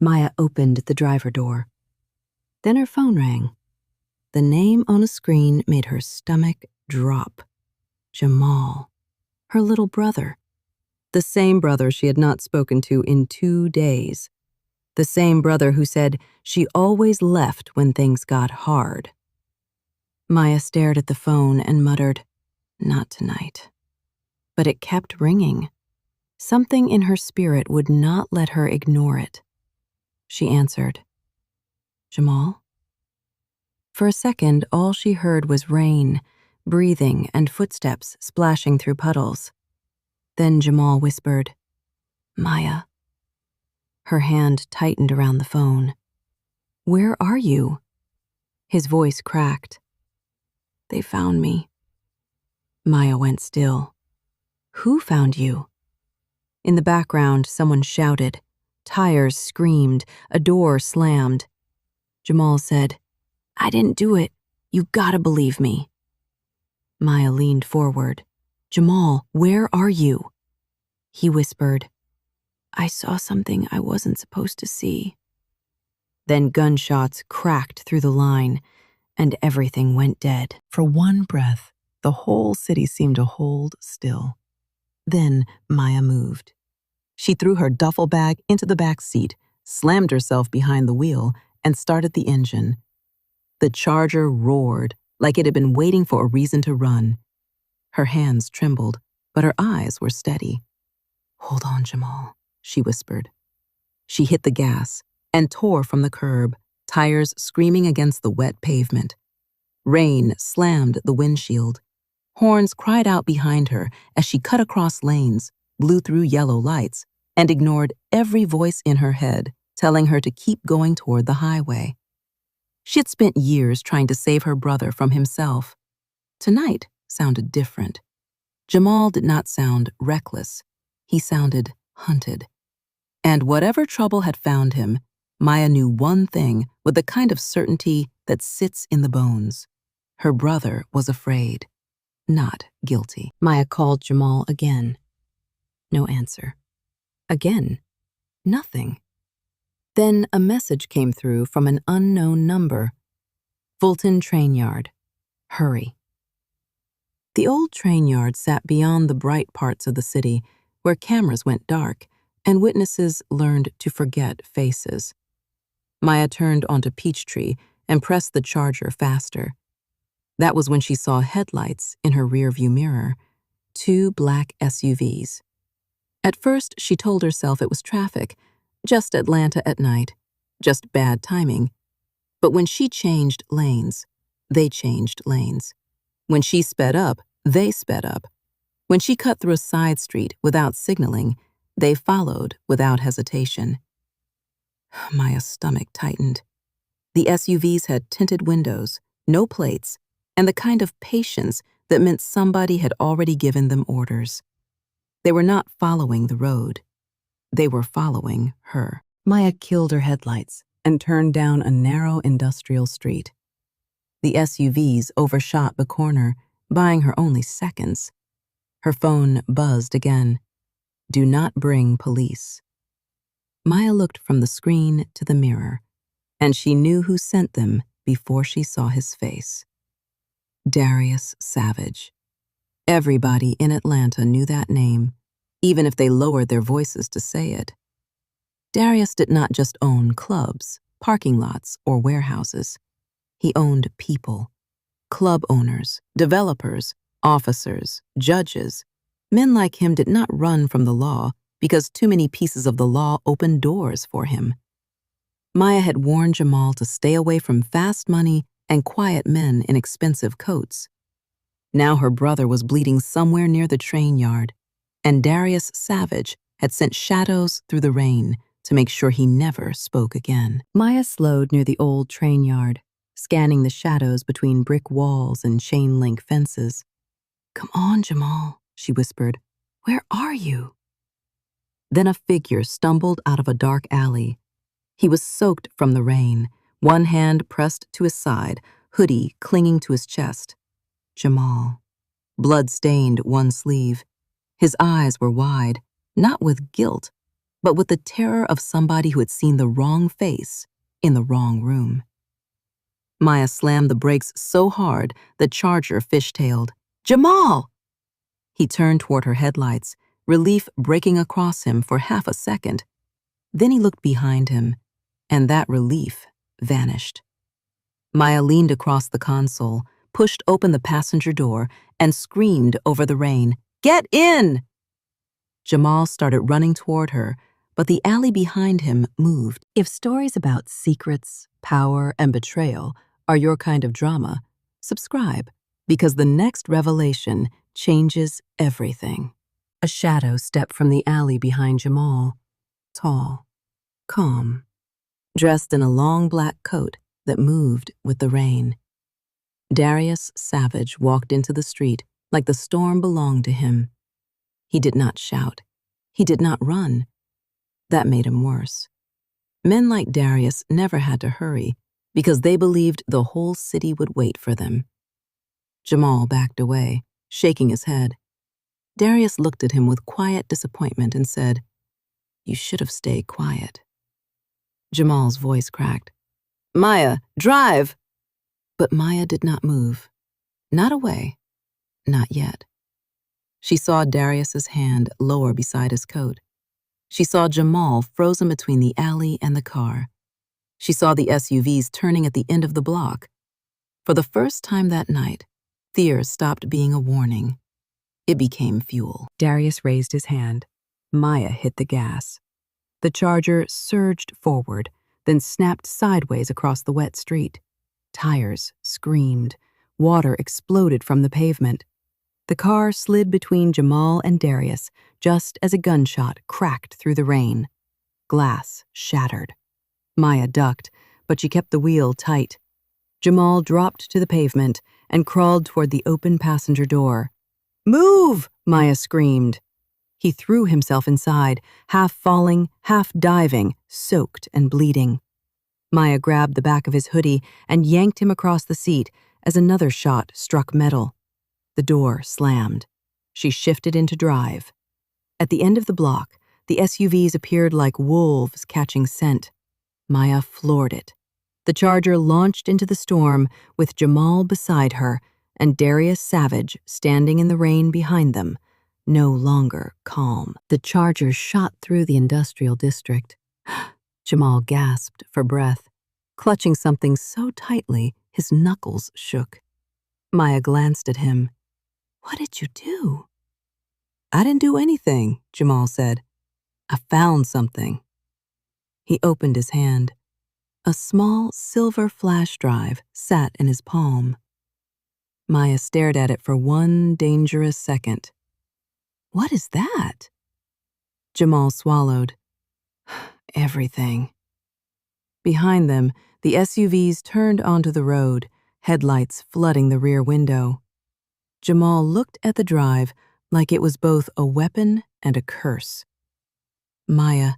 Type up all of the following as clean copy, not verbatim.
Maya opened the driver door. Then her phone rang. The name on a screen made her stomach drop. Jamal, her little brother. The same brother she had not spoken to in 2 days. The same brother who said she always left when things got hard. Maya stared at the phone and muttered, "Not tonight." But it kept ringing. Something in her spirit would not let her ignore it. She answered, "Jamal?" For a second, all she heard was rain, breathing, and footsteps splashing through puddles. Then Jamal whispered, "Maya." Her hand tightened around the phone. "Where are you?" His voice cracked. "They found me." Maya went still. "Who found you?" In the background, someone shouted. Tires screamed. A door slammed. Jamal said, "I didn't do it. You gotta believe me." Maya leaned forward. "Jamal, where are you?" He whispered, "I saw something I wasn't supposed to see." Then gunshots cracked through the line, and everything went dead. For one breath, the whole city seemed to hold still. Then Maya moved. She threw her duffel bag into the back seat, slammed herself behind the wheel, and started the engine. The Charger roared like it had been waiting for a reason to run. Her hands trembled, but her eyes were steady. "Hold on, Jamal," she whispered. She hit the gas and tore from the curb, tires screaming against the wet pavement. Rain slammed the windshield. Horns cried out behind her as she cut across lanes, blew through yellow lights, and ignored every voice in her head telling her to keep going toward the highway. She had spent years trying to save her brother from himself. Tonight sounded different. Jamal did not sound reckless. He sounded hunted. And whatever trouble had found him, Maya knew one thing with the kind of certainty that sits in the bones. Her brother was afraid, not guilty. Maya called Jamal again. No answer. Again, nothing. Then a message came through from an unknown number. Fulton Train Yard. Hurry. The old train yard sat beyond the bright parts of the city, where cameras went dark and witnesses learned to forget faces. Maya turned onto Peachtree and pressed the Charger faster. That was when she saw headlights in her rearview mirror, 2 black SUVs. At first, she told herself it was traffic, just Atlanta at night, just bad timing. But when she changed lanes, they changed lanes. When she sped up, they sped up. When she cut through a side street without signaling, they followed without hesitation. Maya's stomach tightened. The SUVs had tinted windows, no plates, and the kind of patience that meant somebody had already given them orders. They were not following the road. They were following her. Maya killed her headlights and turned down a narrow industrial street. The SUVs overshot the corner, buying her only seconds. Her phone buzzed again. "Do not bring police." Maya looked from the screen to the mirror, and she knew who sent them before she saw his face. Darius Savage. Everybody in Atlanta knew that name, even if they lowered their voices to say it. Darius did not just own clubs, parking lots, or warehouses. He owned people. Club owners, developers, officers, judges. Men like him did not run from the law because too many pieces of the law opened doors for him. Maya had warned Jamal to stay away from fast money and quiet men in expensive coats. Now her brother was bleeding somewhere near the train yard, and Darius Savage had sent shadows through the rain to make sure he never spoke again. Maya slowed near the old train yard, scanning the shadows between brick walls and chain-link fences. "Come on, Jamal," she whispered. "Where are you?" Then a figure stumbled out of a dark alley. He was soaked from the rain, one hand pressed to his side, hoodie clinging to his chest. Jamal. Blood stained one sleeve. His eyes were wide, not with guilt, but with the terror of somebody who had seen the wrong face in the wrong room. Maya slammed the brakes so hard the Charger fishtailed. "Jamal!" He turned toward her headlights, relief breaking across him for half a second. Then he looked behind him, and that relief vanished. Maya leaned across the console, pushed open the passenger door, and screamed over the rain, "Get in!" Jamal started running toward her, but the alley behind him moved. If stories about secrets, power, and betrayal are your kind of drama, subscribe, because the next revelation changes everything. A shadow stepped from the alley behind Jamal, tall, calm, dressed in a long black coat that moved with the rain. Darius Savage walked into the street like the storm belonged to him. He did not shout. He did not run. That made him worse. Men like Darius never had to hurry because they believed the whole city would wait for them. Jamal backed away, shaking his head. Darius looked at him with quiet disappointment and said, "You should have stayed quiet." Jamal's voice cracked. "Maya, drive!" But Maya did not move. Not away. Not yet. She saw Darius's hand lower beside his coat. She saw Jamal frozen between the alley and the car. She saw the SUVs turning at the end of the block. For the first time that night, fear stopped being a warning. It became fuel. Darius raised his hand. Maya hit the gas. The Charger surged forward, then snapped sideways across the wet street. Tires screamed. Water exploded from the pavement. The car slid between Jamal and Darius just as a gunshot cracked through the rain. Glass shattered. Maya ducked, but she kept the wheel tight. Jamal dropped to the pavement and crawled toward the open passenger door. "Move!" Maya screamed. He threw himself inside, half falling, half diving, soaked and bleeding. Maya grabbed the back of his hoodie and yanked him across the seat as another shot struck metal. The door slammed. She shifted into drive. At the end of the block, the SUVs appeared like wolves catching scent. Maya floored it. The Charger launched into the storm with Jamal beside her and Darius Savage standing in the rain behind them, no longer calm. The Charger shot through the industrial district. Jamal gasped for breath, clutching something so tightly his knuckles shook. Maya glanced at him. "What did you do?" "I didn't do anything," Jamal said. "I found something." He opened his hand. A small silver flash drive sat in his palm. Maya stared at it for one dangerous second. "What is that?" Jamal swallowed. "Everything." Behind them, the SUVs turned onto the road, headlights flooding the rear window. Jamal looked at the drive like it was both a weapon and a curse. "Maya,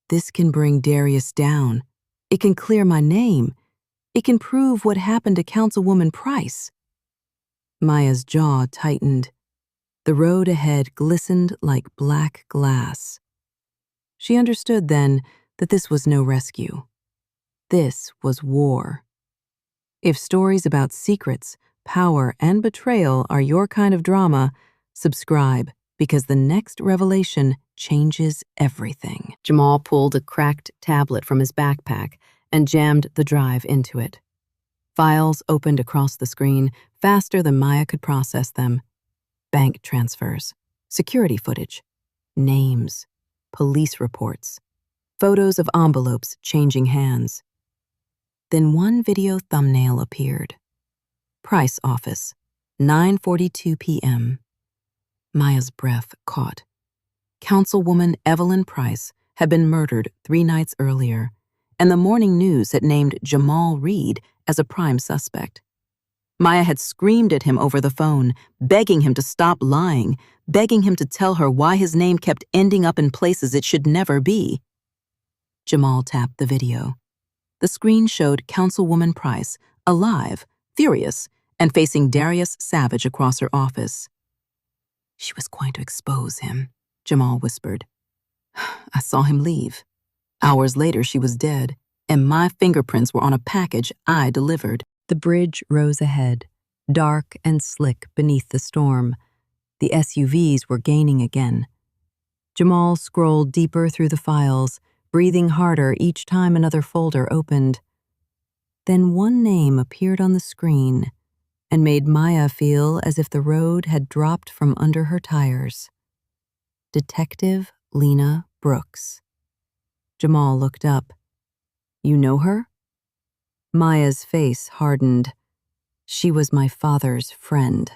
this can bring Darius down. It can clear my name. It can prove what happened to Councilwoman Price." Maya's jaw tightened. The road ahead glistened like black glass. She understood then that this was no rescue. This was war. If stories about secrets, power, and betrayal are your kind of drama, subscribe, because the next revelation changes everything. Jamal pulled a cracked tablet from his backpack and jammed the drive into it. Files opened across the screen faster than Maya could process them. Bank transfers, security footage, names, police reports, photos of envelopes changing hands. Then one video thumbnail appeared. Price office, 9:42 p.m. Maya's breath caught. Councilwoman Evelyn Price had been murdered 3 nights earlier, and the morning news had named Jamal Reed as a prime suspect. Maya had screamed at him over the phone, begging him to stop lying, begging him to tell her why his name kept ending up in places it should never be. Jamal tapped the video. The screen showed Councilwoman Price, alive, furious, and facing Darius Savage across her office. "She was going to expose him," Jamal whispered. I saw him leave. Hours later, she was dead, and my fingerprints were on a package I delivered. The bridge rose ahead, dark and slick beneath the storm. The SUVs were gaining again. Jamal scrolled deeper through the files, breathing harder each time another folder opened. Then one name appeared on the screen and made Maya feel as if the road had dropped from under her tires. Detective Lena Brooks. Jamal looked up. You know her? Maya's face hardened. She was my father's friend.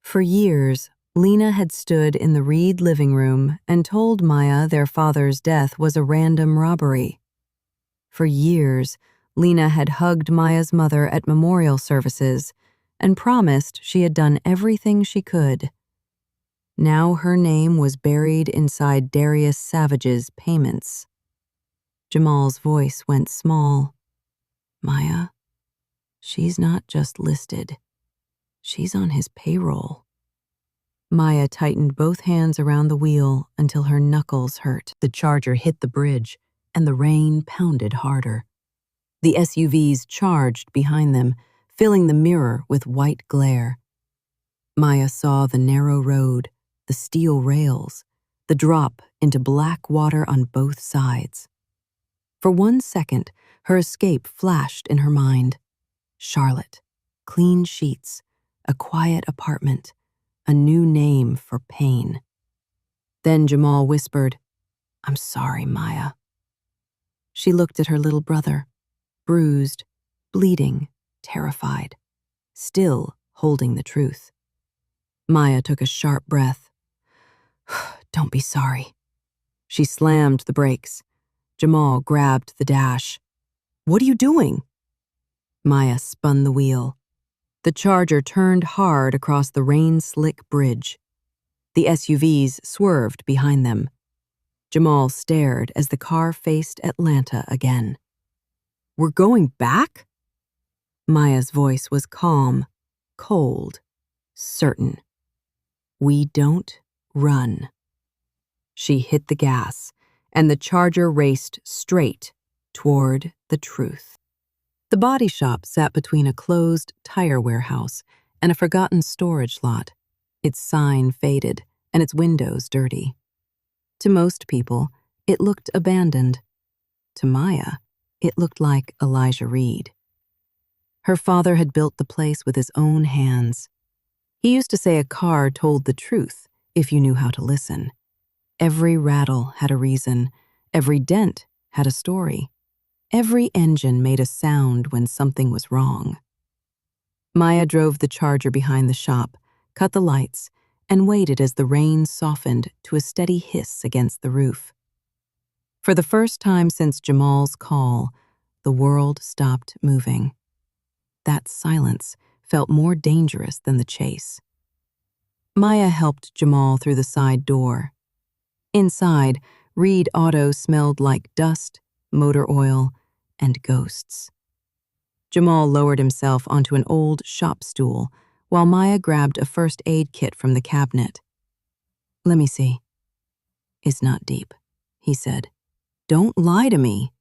For years, Lena had stood in the Reed living room and told Maya their father's death was a random robbery. For years, Lena had hugged Maya's mother at memorial services and promised she had done everything she could. Now her name was buried inside Darius Savage's payments. Jamal's voice went small. Maya, she's not just listed. She's on his payroll. Maya tightened both hands around the wheel until her knuckles hurt. The Charger hit the bridge, and the rain pounded harder. The SUVs charged behind them, filling the mirror with white glare. Maya saw the narrow road, the steel rails, the drop into black water on both sides. For 1 second, her escape flashed in her mind. Charlotte, clean sheets, a quiet apartment, a new name for pain. Then Jamal whispered, I'm sorry, Maya. She looked at her little brother, bruised, bleeding, terrified, still holding the truth. Maya took a sharp breath. Don't be sorry. She slammed the brakes. Jamal grabbed the dash. What are you doing? Maya spun the wheel. The Charger turned hard across the rain-slick bridge. The SUVs swerved behind them. Jamal stared as the car faced Atlanta again. We're going back? Maya's voice was calm, cold, certain. We don't run. She hit the gas, and the Charger raced straight toward the truth. The body shop sat between a closed tire warehouse and a forgotten storage lot, its sign faded and its windows dirty. To most people, it looked abandoned. To Maya, it looked like Elijah Reed. Her father had built the place with his own hands. He used to say a car told the truth if you knew how to listen. Every rattle had a reason. Every dent had a story. Every engine made a sound when something was wrong. Maya drove the Charger behind the shop, cut the lights, and waited as the rain softened to a steady hiss against the roof. For the first time since Jamal's call, the world stopped moving. That silence felt more dangerous than the chase. Maya helped Jamal through the side door. Inside, Reed Auto smelled like dust, motor oil, and ghosts. Jamal lowered himself onto an old shop stool while Maya grabbed a first aid kit from the cabinet. Let me see. It's not deep, he said. Don't lie to me.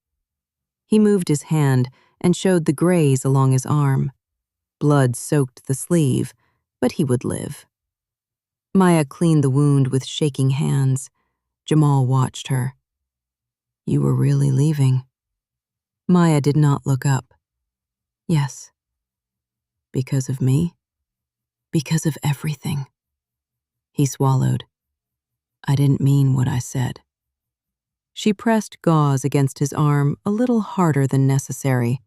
He moved his hand and showed the graze along his arm. Blood soaked the sleeve, but he would live. Maya cleaned the wound with shaking hands. Jamal watched her. You were really leaving. Maya did not look up. Yes. Because of me? Because of everything. He swallowed. I didn't mean what I said. She pressed gauze against his arm a little harder than necessary.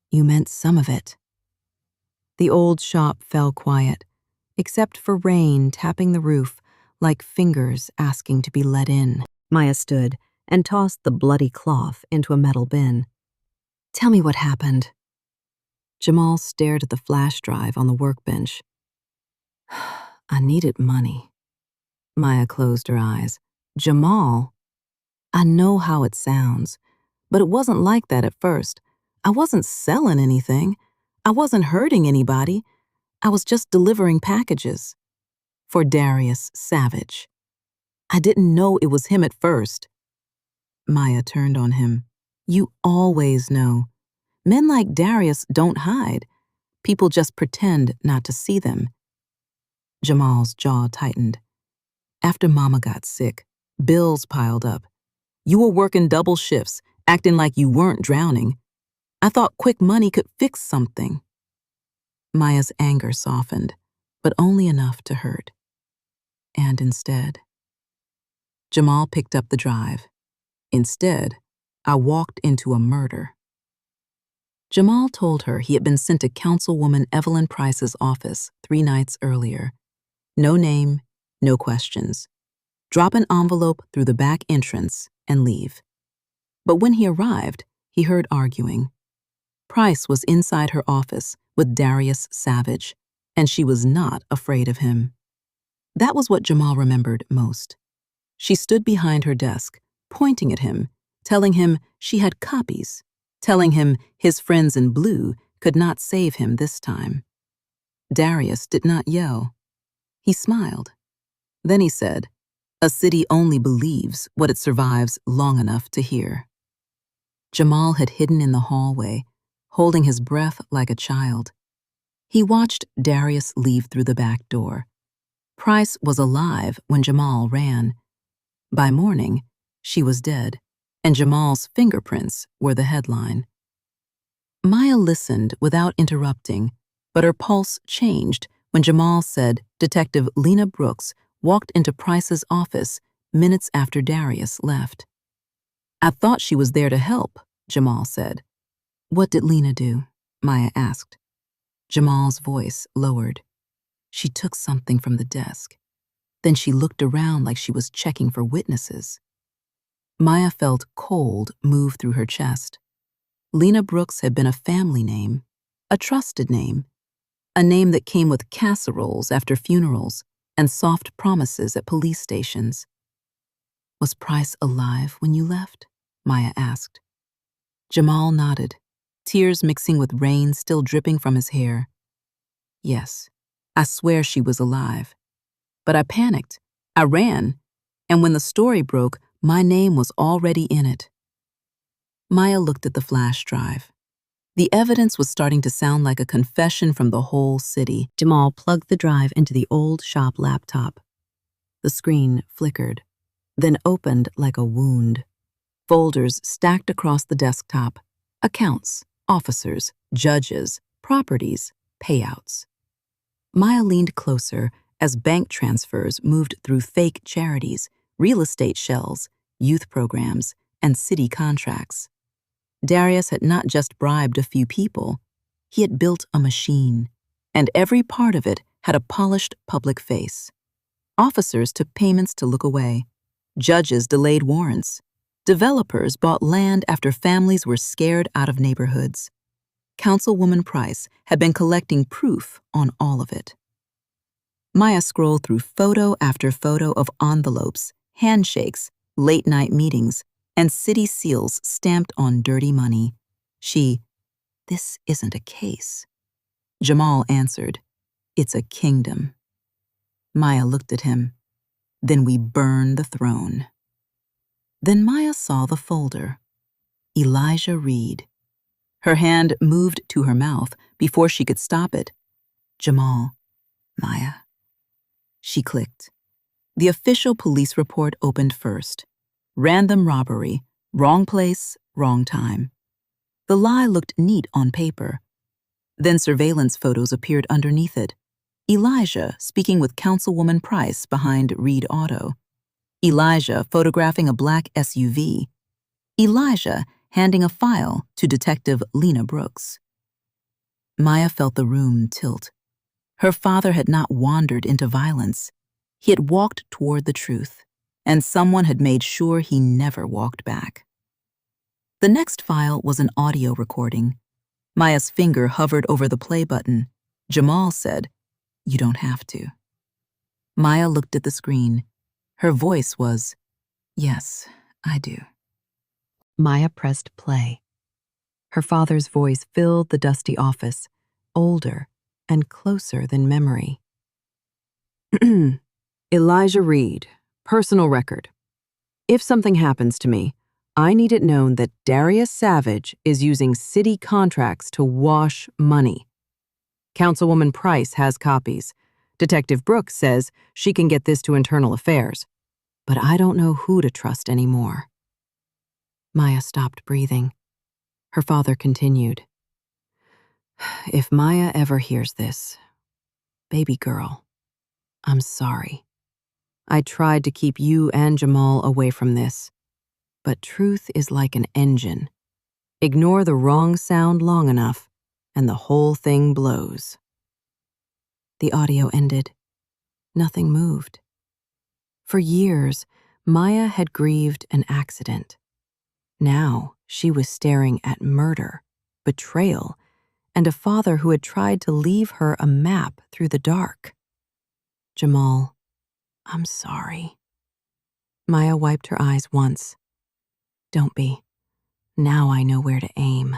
You meant some of it. The old shop fell quiet, except for rain tapping the roof like fingers asking to be let in. Maya stood and tossed the bloody cloth into a metal bin. Tell me what happened. Jamal stared at the flash drive on the workbench. I needed money. Maya closed her eyes. Jamal? I know how it sounds, but it wasn't like that at first. I wasn't selling anything. I wasn't hurting anybody. I was just delivering packages. For Darius Savage. I didn't know it was him at first." Maya turned on him. "You always know. Men like Darius don't hide. People just pretend not to see them." Jamal's jaw tightened. "After Mama got sick, bills piled up. You were working double shifts, acting like you weren't drowning. I thought quick money could fix something." Maya's anger softened, but only enough to hurt. And instead, Jamal picked up the drive. "Instead, I walked into a murder." Jamal told her he had been sent to Councilwoman Evelyn Price's office 3 nights earlier. No name, no questions. Drop an envelope through the back entrance and leave. But when he arrived, he heard arguing. Price was inside her office with Darius Savage, and she was not afraid of him. That was what Jamal remembered most. She stood behind her desk, pointing at him, telling him she had copies, telling him his friends in blue could not save him this time. Darius did not yell. He smiled. Then he said, "A city only believes what it survives long enough to hear." Jamal had hidden in the hallway, holding his breath like a child. He watched Darius leave through the back door. Price was alive when Jamal ran. By morning, she was dead, and Jamal's fingerprints were the headline. Maya listened without interrupting, but her pulse changed when Jamal said Detective Lena Brooks walked into Price's office minutes after Darius left. "I thought she was there to help," Jamal said. "What did Lena do?" Maya asked. Jamal's voice lowered. "She took something from the desk. Then she looked around like she was checking for witnesses." Maya felt cold move through her chest. Lena Brooks had been a family name, a trusted name, a name that came with casseroles after funerals and soft promises at police stations. "Was Price alive when you left?" Maya asked. Jamal nodded, tears mixing with rain still dripping from his hair. "Yes, I swear she was alive. But I panicked. I ran, and when the story broke, my name was already in it." Maya looked at the flash drive. The evidence was starting to sound like a confession from the whole city. Jamal plugged the drive into the old shop laptop. The screen flickered, then opened like a wound. Folders stacked across the desktop. Accounts, officers, judges, properties, payouts. Maya leaned closer as bank transfers moved through fake charities, real estate shells, youth programs, and city contracts. Darius had not just bribed a few people. He had built a machine, and every part of it had a polished public face. Officers took payments to look away. Judges delayed warrants. Developers bought land after families were scared out of neighborhoods. Councilwoman Price had been collecting proof on all of it. Maya scrolled through photo after photo of envelopes, handshakes, late-night meetings, and city seals stamped on dirty money. "This isn't a case." Jamal answered, "It's a kingdom." Maya looked at him. "Then we burn the throne." Then Maya saw the folder. Elijah Reed. Her hand moved to her mouth before she could stop it. "Jamal, Maya." She clicked. The official police report opened first. Random robbery, wrong place, wrong time. The lie looked neat on paper. Then surveillance photos appeared underneath it. Elijah speaking with Councilwoman Price behind Reed Auto. Elijah photographing a black SUV. Elijah handing a file to Detective Lena Brooks. Maya felt the room tilt. Her father had not wandered into violence. He had walked toward the truth, and someone had made sure he never walked back. The next file was an audio recording. Maya's finger hovered over the play button. Jamal said, "You don't have to." Maya looked at the screen. Her voice was, "Yes, I do." Maya pressed play. Her father's voice filled the dusty office, older and closer than memory. "Elijah Reed, Personal record. If something happens to me, I need it known that Darius Savage is using city contracts to wash money. Councilwoman Price has copies. Detective Brooks says she can get this to Internal Affairs. But I don't know who to trust anymore. Maya stopped breathing. Her father continued. If Maya ever hears this, baby girl, I'm sorry. I tried to keep you and Jamal away from this, but truth is like an engine. Ignore the wrong sound long enough, and the whole thing blows. The audio ended. Nothing moved. For years, Maya had grieved an accident. Now she was staring at murder, betrayal, and a father who had tried to leave her a map through the dark. Jamal, I'm sorry. Maya wiped her eyes once. Don't be. Now I know where to aim.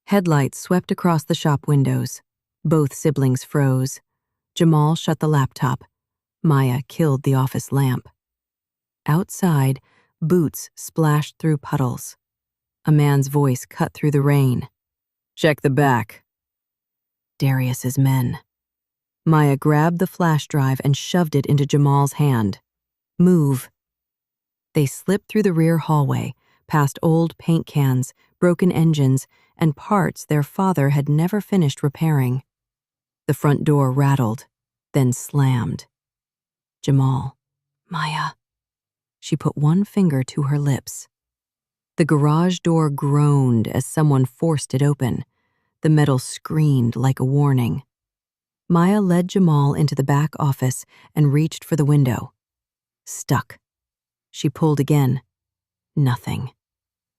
Headlights swept across the shop windows. Both siblings froze. Jamal shut the laptop. Maya killed the office lamp. Outside, boots splashed through puddles. A man's voice cut through the rain. Check the back. Darius's men. Maya grabbed the flash drive and shoved it into Jamal's hand. Move. They slipped through the rear hallway, past old paint cans, broken engines, and parts their father had never finished repairing. The front door rattled, then slammed. Jamal. Maya. She put one finger to her lips. The garage door groaned as someone forced it open. The metal screamed like a warning. Maya led Jamal into the back office and reached for the window. Stuck. She pulled again. Nothing.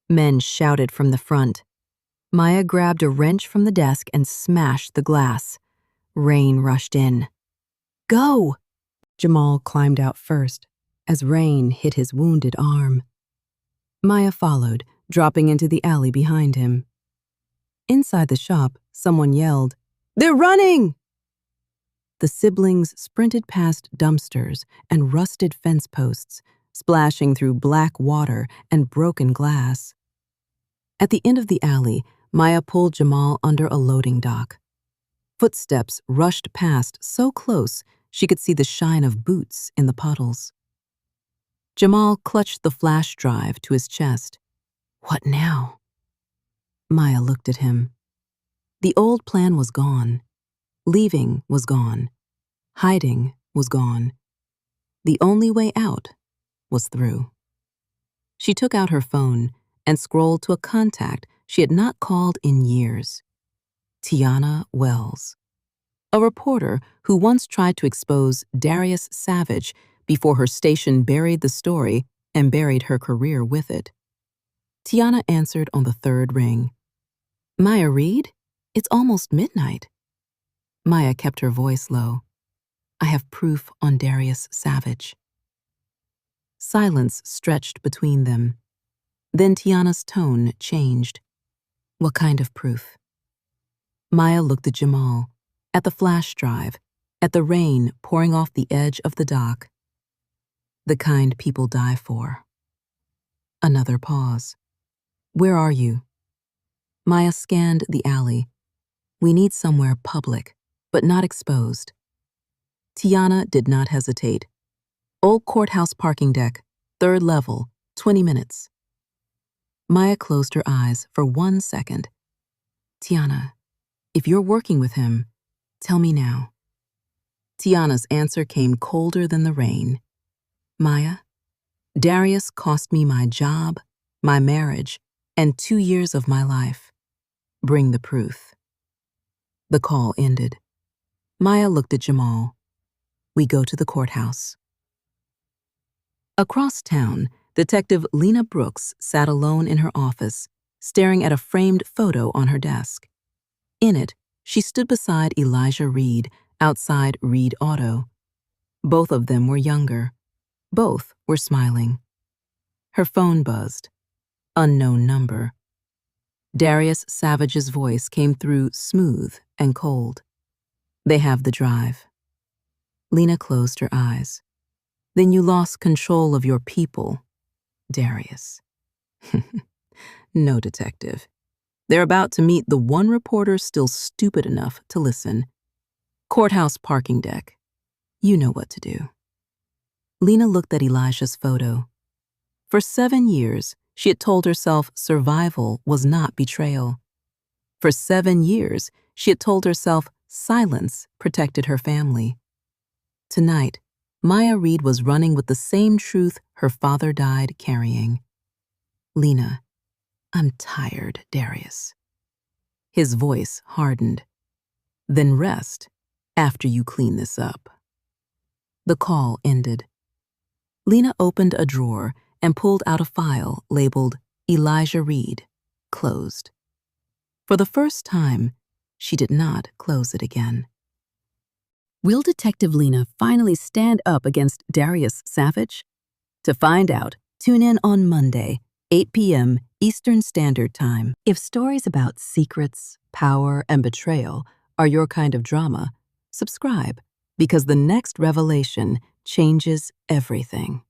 Men shouted from the front. Maya grabbed a wrench from the desk and smashed the glass. Rain rushed in. Go! Jamal climbed out first, as rain hit his wounded arm. Maya followed, dropping into the alley behind him. Inside the shop, someone yelled, "They're running!" The siblings sprinted past dumpsters and rusted fence posts, splashing through black water and broken glass. At the end of the alley, Maya pulled Jamal under a loading dock. Footsteps rushed past so close she could see the shine of boots in the puddles. Jamal clutched the flash drive to his chest. What now? Maya looked at him. The old plan was gone. Leaving was gone. Hiding was gone. The only way out was through. She took out her phone and scrolled to a contact she had not called in years. Tiana Wells, a reporter who once tried to expose Darius Savage before her station buried the story and buried her career with it. Tiana answered on the third ring. Maya Reed? It's almost midnight. Maya kept her voice low. I have proof on Darius Savage. Silence stretched between them. Then Tiana's tone changed. What kind of proof? Maya looked at Jamal, at the flash drive, at the rain pouring off the edge of the dock. The kind people die for. Another pause. Where are you? Maya scanned the alley. We need somewhere public, but not exposed. Tiana did not hesitate. Old courthouse parking deck, 3rd level, 20 minutes. Maya closed her eyes for 1 second. Tiana, if you're working with him, tell me now. Tiana's answer came colder than the rain. Maya, Darius cost me my job, my marriage, and 2 years of my life. Bring the proof. The call ended. Maya looked at Jamal. We go to the courthouse. Across town, Detective Lena Brooks sat alone in her office, staring at a framed photo on her desk. In it, she stood beside Elijah Reed, outside Reed Auto. Both of them were younger. Both were smiling. Her phone buzzed. Unknown number. Darius Savage's voice came through smooth and cold. They have the drive. Lena closed her eyes. Then you lost control of your people, Darius. No, detective. They're about to meet the one reporter still stupid enough to listen. Courthouse parking deck. You know what to do. Lena looked at Elijah's photo. For 7 years, she had told herself survival was not betrayal. For 7 years, she had told herself silence protected her family. Tonight, Maya Reed was running with the same truth her father died carrying. Lena, I'm tired, Darius. His voice hardened. Then rest after you clean this up. The call ended. Lena opened a drawer and pulled out a file labeled Elijah Reed, closed. For the first time, she did not close it again. Will Detective Lena finally stand up against Darius Savage? To find out, tune in on Monday, 8 p.m. Eastern Standard Time. If stories about secrets, power, and betrayal are your kind of drama, subscribe, because the next revelation changes everything.